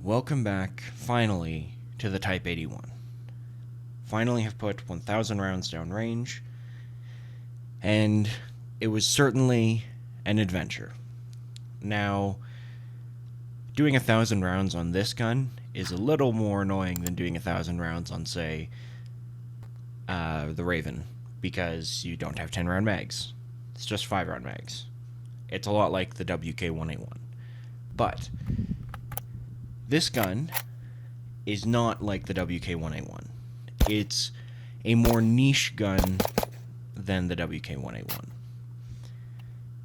Welcome back, finally, to the Type 81. Finally have put 1,000 rounds downrange, and it was certainly an adventure. Now, doing 1,000 rounds on this gun is a little more annoying than doing 1,000 rounds on, say, the Raven, because you don't have 10-round mags. It's just 5-round mags. It's a lot like the WK-181. But this gun is not like the WK-181. It's a more niche gun than the WK-181.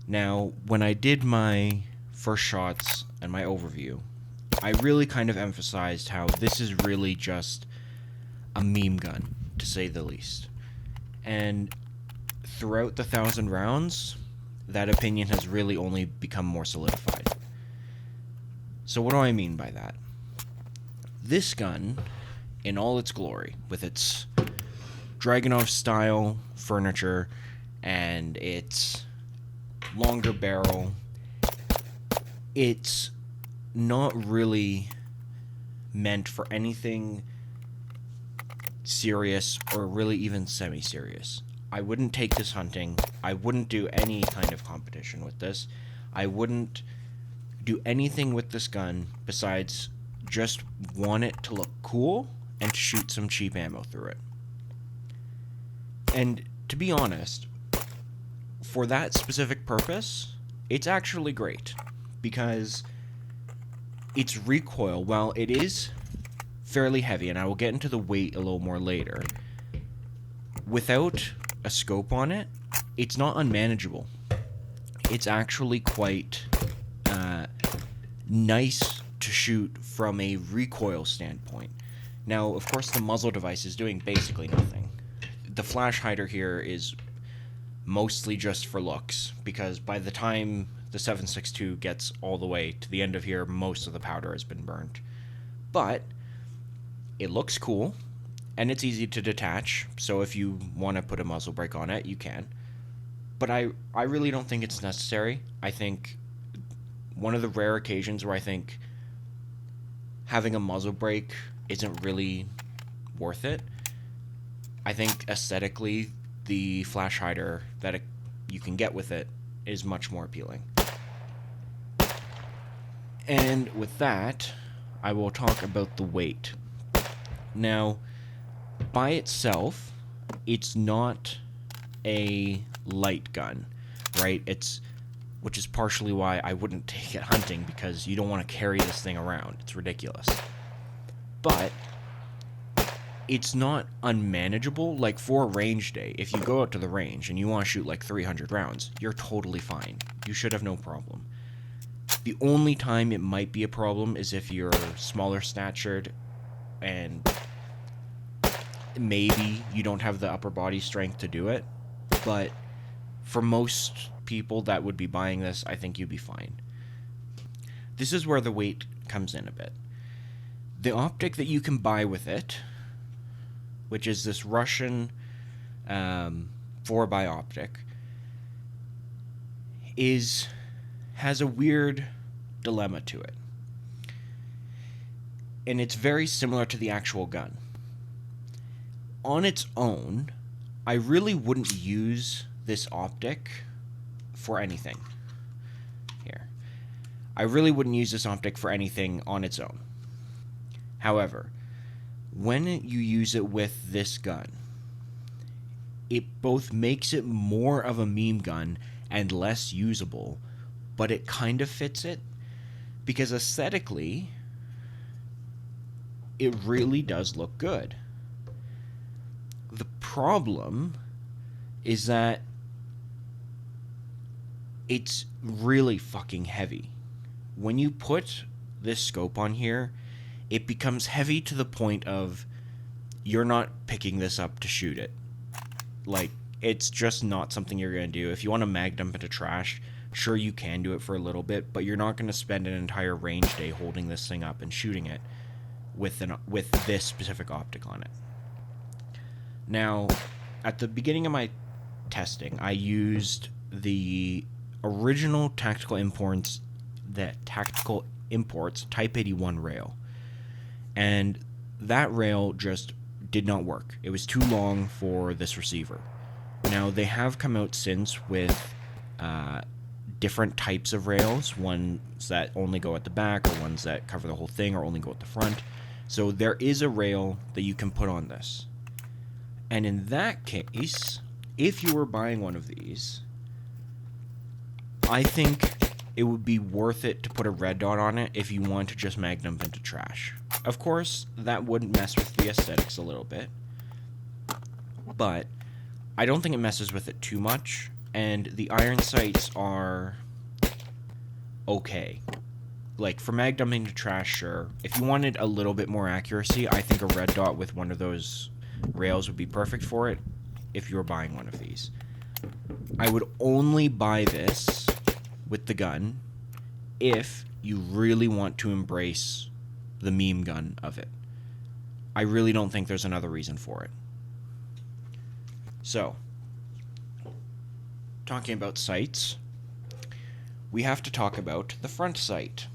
Now, when I did my first shots and my overview, I really kind of emphasized how this is really just a meme gun, to say the least. And throughout the 1,000 rounds, that opinion has really only become more solidified. So what do I mean by that? This gun, in all its glory, with its Dragunov-style furniture and its longer barrel, it's not really meant for anything serious or really even semi-serious. I wouldn't take this hunting. I wouldn't do any kind of competition with this. I wouldn't do anything with this gun besides just want it to look cool and to shoot some cheap ammo through it. And to be honest, for that specific purpose, it's actually great, because its recoil, while it is fairly heavy, and I will get into the weight a little more later, without a scope on it, it's not unmanageable. It's actually quite nice to shoot from a recoil standpoint. Now, of course, the muzzle device is doing basically nothing. The flash hider here is mostly just for looks, because by the time the 7.62 gets all the way to the end of here, most of the powder has been burnt. But it looks cool, and it's easy to detach, so if you want to put a muzzle brake on it, you can. But I really don't think it's necessary. I think one of the rare occasions where I think having a muzzle brake isn't really worth it. I think aesthetically, the flash hider that you can get with it is much more appealing. And with that, I will talk about the weight. Now, by itself, it's not a light gun, right? Which is partially why I wouldn't take it hunting, because you don't want to carry this thing around. It's ridiculous. But it's not unmanageable. Like, for a range day, if you go out to the range and you want to shoot like 300 rounds, you're totally fine. You should have no problem. The only time it might be a problem is if you're smaller statured and maybe you don't have the upper body strength to do it. But for most people that would be buying this, I think you'd be fine. This is where the weight comes in a bit. The optic that you can buy with it, which is this Russian 4x optic, has a weird dilemma to it. And it's very similar to the actual gun. On its own, I really wouldn't use this optic for anything. Here. I really wouldn't use this optic for anything on its own. However, when you use it with this gun, it both makes it more of a meme gun and less usable, but it kind of fits it, because aesthetically, it really does look good. The problem is that it's really fucking heavy. When you put this scope on here, it becomes heavy to the point of you're not picking this up to shoot it. Like, it's just not something you're going to do. If you want to mag dump into trash, sure, you can do it for a little bit, but you're not going to spend an entire range day holding this thing up and shooting it with this specific optic on it. Now, at the beginning of my testing, I used the original Tactical Imports Type 81 rail. and that rail just did not work. It was too long for this receiver. Now, they have come out since with different types of rails, ones that only go at the back, or ones that cover the whole thing, or only go at the front. So there is a rail that you can put on this. And in that case, if you were buying one of these, I think it would be worth it to put a red dot on it if you want to just mag dump into trash. Of course, that would mess with the aesthetics a little bit, but I don't think it messes with it too much, and the iron sights are okay. Like, for mag dumping to trash, sure. If you wanted a little bit more accuracy, I think a red dot with one of those rails would be perfect for it if you were buying one of these. I would only buy this with the gun if you really want to embrace the meme gun of it. I really don't think there's another reason for it. So, talking about sights, we have to talk about the front sight.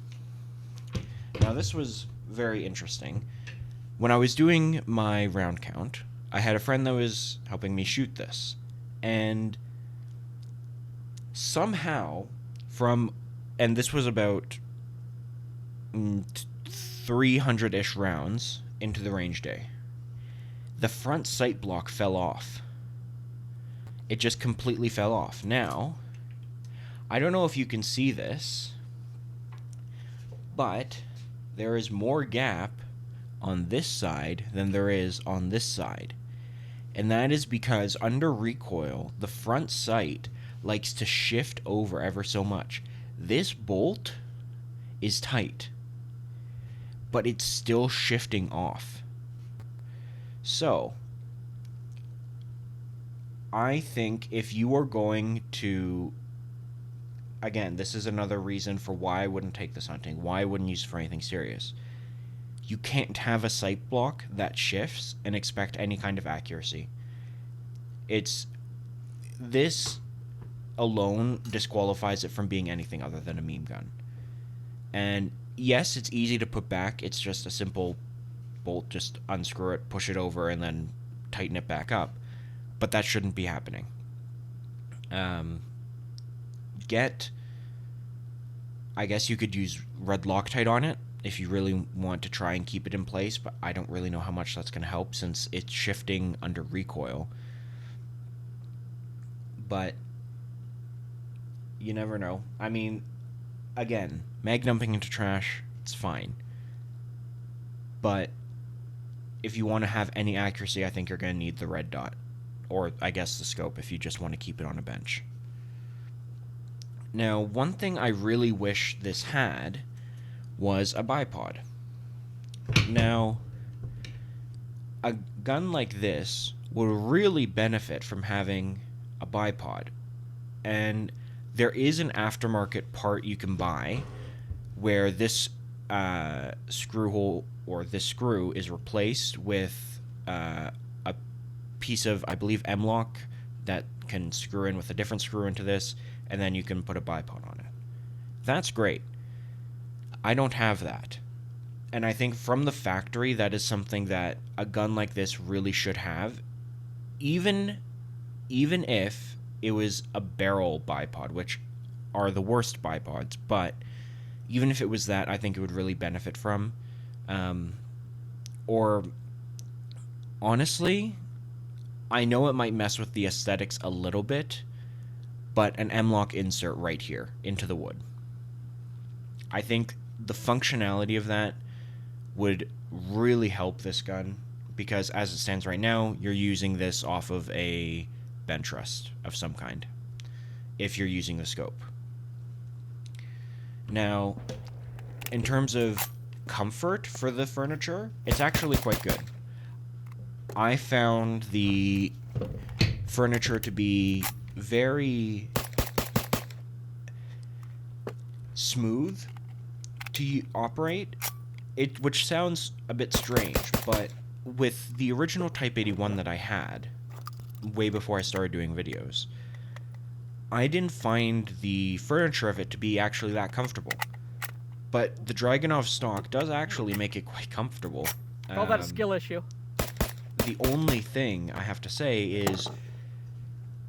Now, this was very interesting. When I was doing my round count, I had a friend that was helping me shoot this, and somehow and this was about 300-ish rounds into the range day, the front sight block fell off. It just completely fell off. Now, I don't know if you can see this, but there is more gap on this side than there is on this side. And that is because under recoil, the front sight likes to shift over ever so much. This bolt is tight, but it's still shifting off. So, I think if you are going to, again, this is another reason for why I wouldn't take this hunting, why I wouldn't use it for anything serious. You can't have a sight block that shifts and expect any kind of accuracy. This alone disqualifies it from being anything other than a meme gun. And yes, it's easy to put back. It's just a simple bolt, just unscrew it, push it over, and then tighten it back up. But that shouldn't be happening. I guess you could use red Loctite on it if you really want to try and keep it in place, but I don't really know how much that's going to help since it's shifting under recoil. But you never know. I mean, again, mag dumping into trash, it's fine. But if you want to have any accuracy, I think you're going to need the red dot. Or, I guess, the scope if you just want to keep it on a bench. Now, one thing I really wish this had was a bipod. Now, a gun like this would really benefit from having a bipod. And there is an aftermarket part you can buy where this screw hole, or this screw, is replaced with a piece of, I believe, M-lock that can screw in with a different screw into this, and then you can put a bipod on it. That's great. I don't have that. And I think from the factory, that is something that a gun like this really should have, even if it was a barrel bipod, which are the worst bipods, but even if it was that, I think it would really benefit from. Or, honestly, I know it might mess with the aesthetics a little bit, but an M-lock insert right here into the wood. I think the functionality of that would really help this gun, because as it stands right now, you're using this off of a bench rest of some kind, if you're using the scope. Now, in terms of comfort for the furniture, it's actually quite good. I found the furniture to be very smooth to operate, which sounds a bit strange, but with the original Type 81 that I had, way before I started doing videos, I didn't find the furniture of it to be actually that comfortable. But the Dragunov stock does actually make it quite comfortable. Call that a skill issue. The only thing I have to say is,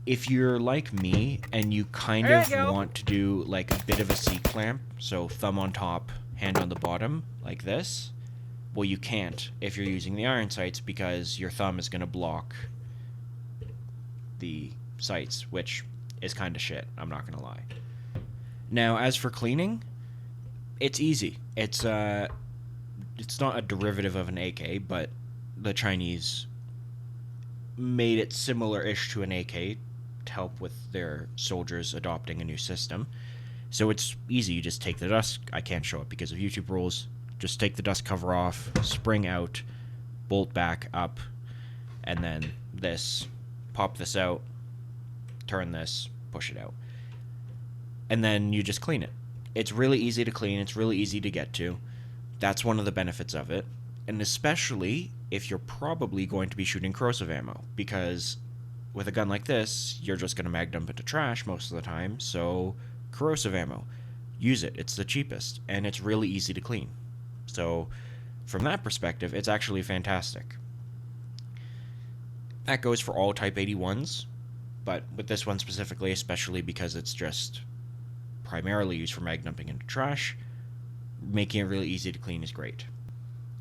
if you're like me and you kind There of you go. want to do like a bit of a C-clamp, so thumb on top, hand on the bottom, like this, well, you can't if you're using the iron sights because your thumb is going to block the sights, which is kind of shit, I'm not going to lie. Now, as for cleaning, it's easy. It's not a derivative of an AK, but the Chinese made it similar-ish to an AK to help with their soldiers adopting a new system. So it's easy. You just take the dust. I can't show it because of YouTube rules. Just take the dust cover off, spring out, bolt back up, and then this. Pop this out, turn this, push it out. And then you just clean it. It's really easy to clean. It's really easy to get to. That's one of the benefits of it. And especially if you're probably going to be shooting corrosive ammo, because with a gun like this, you're just going to mag dump it to trash most of the time, so corrosive ammo. Use it. It's the cheapest, and it's really easy to clean. So from that perspective, it's actually fantastic. That goes for all Type 81s, but with this one specifically, especially because it's just primarily used for mag dumping into trash, making it really easy to clean is great.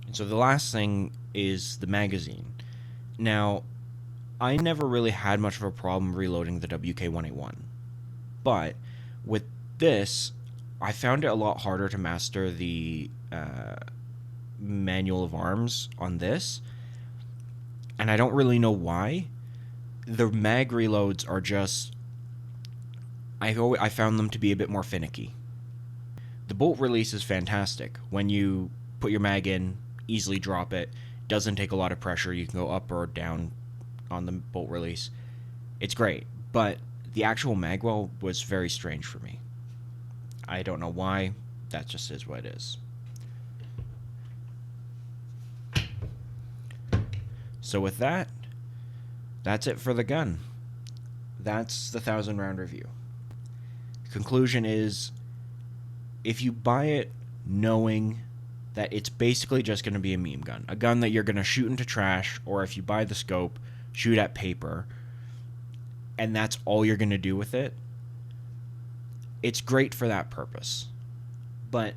And so the last thing is the magazine. Now, I never really had much of a problem reloading the WK-181, but with this, I found it a lot harder to master the manual of arms on this, and I don't really know why. The mag reloads are just... I found them to be a bit more finicky. The bolt release is fantastic. When you put your mag in, easily drop it, doesn't take a lot of pressure, you can go up or down on the bolt release. It's great, but the actual magwell was very strange for me. I don't know why, that just is what it is. So with that, that's it for the gun. That's the 1,000 round review. Conclusion is, if you buy it knowing that it's basically just going to be a meme gun, a gun that you're going to shoot into trash, or if you buy the scope, shoot at paper, and that's all you're going to do with it, it's great for that purpose. But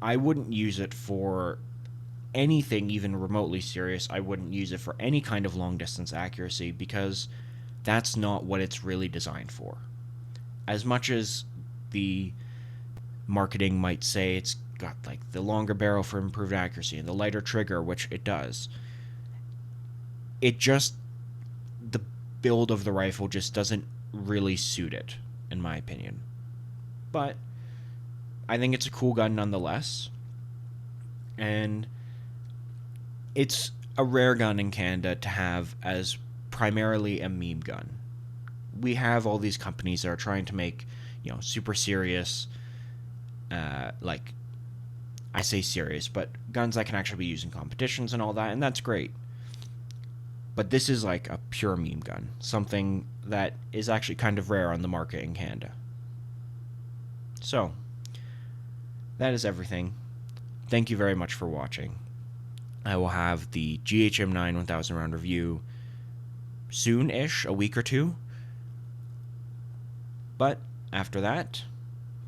I wouldn't use it for anything even remotely serious. I wouldn't use it for any kind of long distance accuracy, because that's not what it's really designed for. As much as the marketing might say it's got like the longer barrel for improved accuracy and the lighter trigger, which it does, it just, the build of the rifle just doesn't really suit it, in my opinion. But I think it's a cool gun nonetheless, and it's a rare gun in Canada to have as primarily a meme gun. We have all these companies that are trying to make, you know, super serious, like, I say serious, but guns that can actually be used in competitions and all that, and that's great. But this is like a pure meme gun, something that is actually kind of rare on the market in Canada. So, that is everything. Thank you very much for watching. I will have the GHM9 1000 round review soon-ish, a week or two. But after that,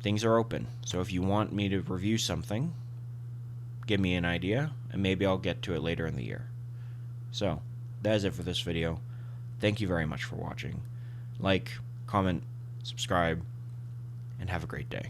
things are open. So if you want me to review something, give me an idea, and maybe I'll get to it later in the year. So, that is it for this video. Thank you very much for watching. Like, comment, subscribe, and have a great day.